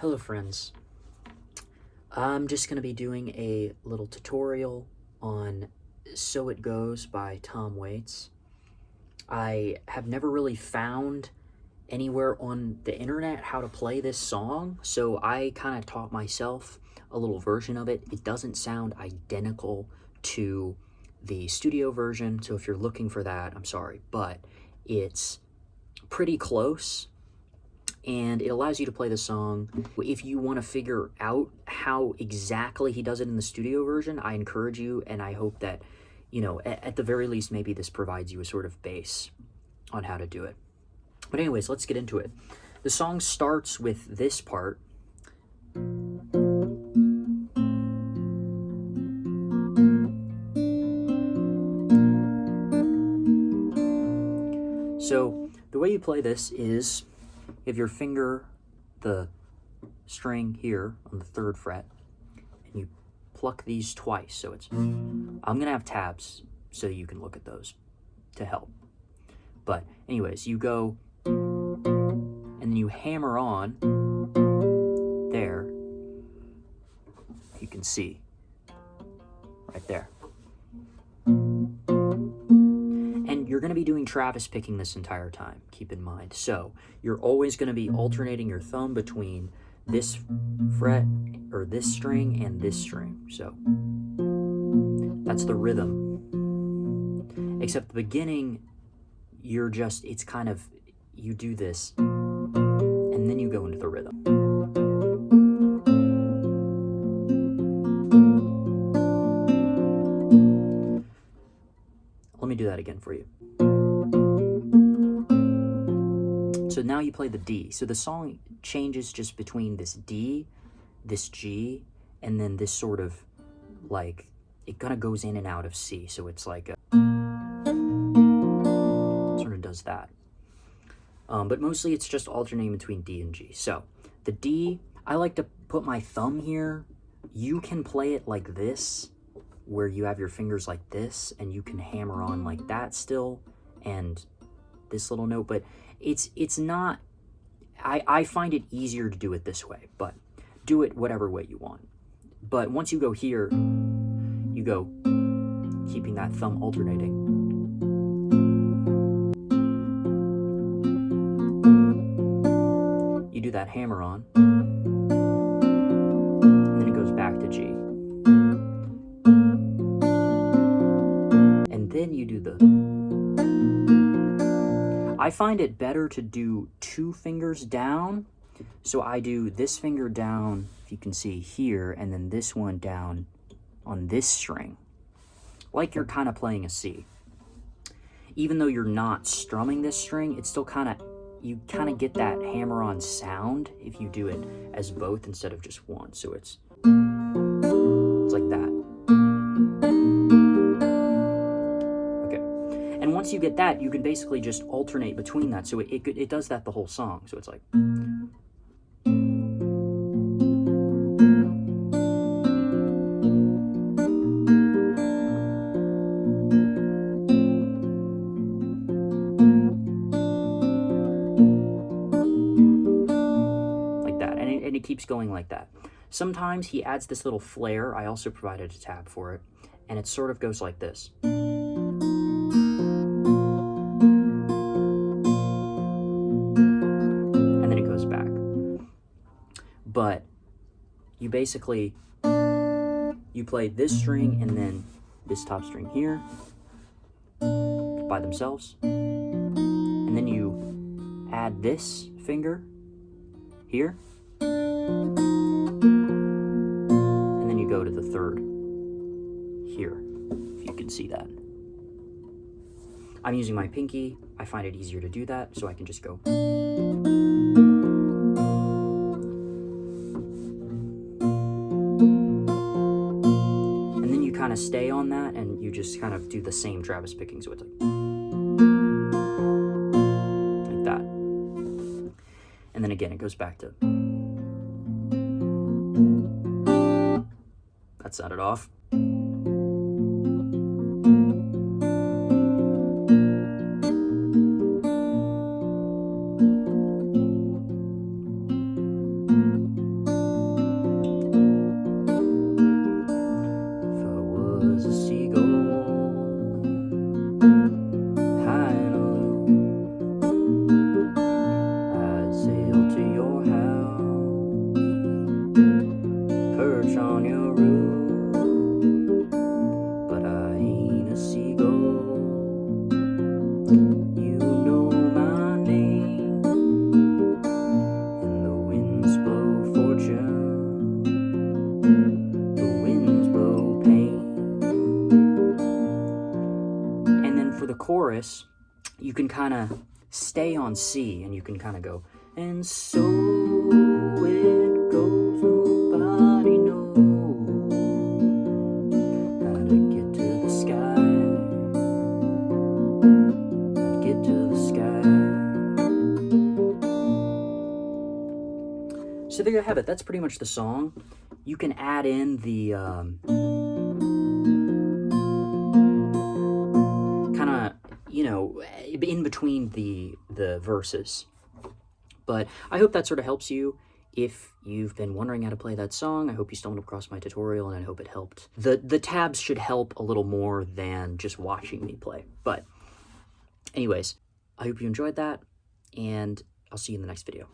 Hello friends, I'm just going to be doing a little tutorial on So It Goes by Tom Waits. I have never really found anywhere on the internet how to play this song, so I kind of taught myself a little version of it. It doesn't sound identical to the studio version, so if you're looking for that, I'm sorry, but it's pretty close. And it allows you to play the song. If you want to figure out how exactly he does it in the studio version, I encourage you, and I hope that, at the very least, maybe this provides you a sort of base on how to do it. But anyways, let's get into it. The song starts with this part. So the way you play this is you have your finger, the string here on the 3rd fret, and you pluck these twice. So it's, I'm going to have tabs so you can look at those to help. But anyways, you go, and then you hammer on there. You can see right there. And you're going to be doing Travis picking this entire time, keep in mind. So you're always going to be alternating your thumb between this fret or this string and this string. So that's the rhythm. Except the beginning, it's kind of, you do this and then you go into the rhythm. Let me do that again for you. So now you play the D. So the song changes just between this D, this G, and then this sort of like, it kind of goes in and out of C. So it's like sort of does that. But mostly it's just alternating between D and G. So the D, I like to put my thumb here. You can play it like this, where you have your fingers like this, and you can hammer on like that still, and this little note, but it's not, I find it easier to do it this way, but do it whatever way you want. But once you go here, you go keeping that thumb alternating. You do that hammer on, and then it goes back to G. And then you do the, I find it better to do 2 fingers down. So I do this finger down, if you can see here, and then this one down on this string, like you're kind of playing a C. Even though you're not strumming this string, it's still you kind of get that hammer-on sound if you do it as both instead of just one. So it's like that. And once you get that, you can basically just alternate between that. So it does that the whole song. So it's like. Like that. And it keeps going like that. Sometimes he adds this little flare. I also provided a tab for it. And it sort of goes like this. But you basically, you play this string and then this top string here by themselves. And then you add this finger here. And then you go to the 3rd here, if you can see that. I'm using my pinky. I find it easier to do that, so I can just go. Kind of stay on that, and you just kind of do the same Travis picking, so it's like that. And then again, it goes back to. That sounded off. chorus, you can kind of stay on C, and you can kind of go, and so it goes, nobody knows how to get to the sky, how to get to the sky. So there you have it. That's pretty much the song. You can add in the kind of, you know, in between the verses. But I hope that sort of helps you. If you've been wondering how to play that song, I hope you stumbled across my tutorial, and I hope it helped. The tabs should help a little more than just watching me play. But anyways, I hope you enjoyed that, and I'll see you in the next video.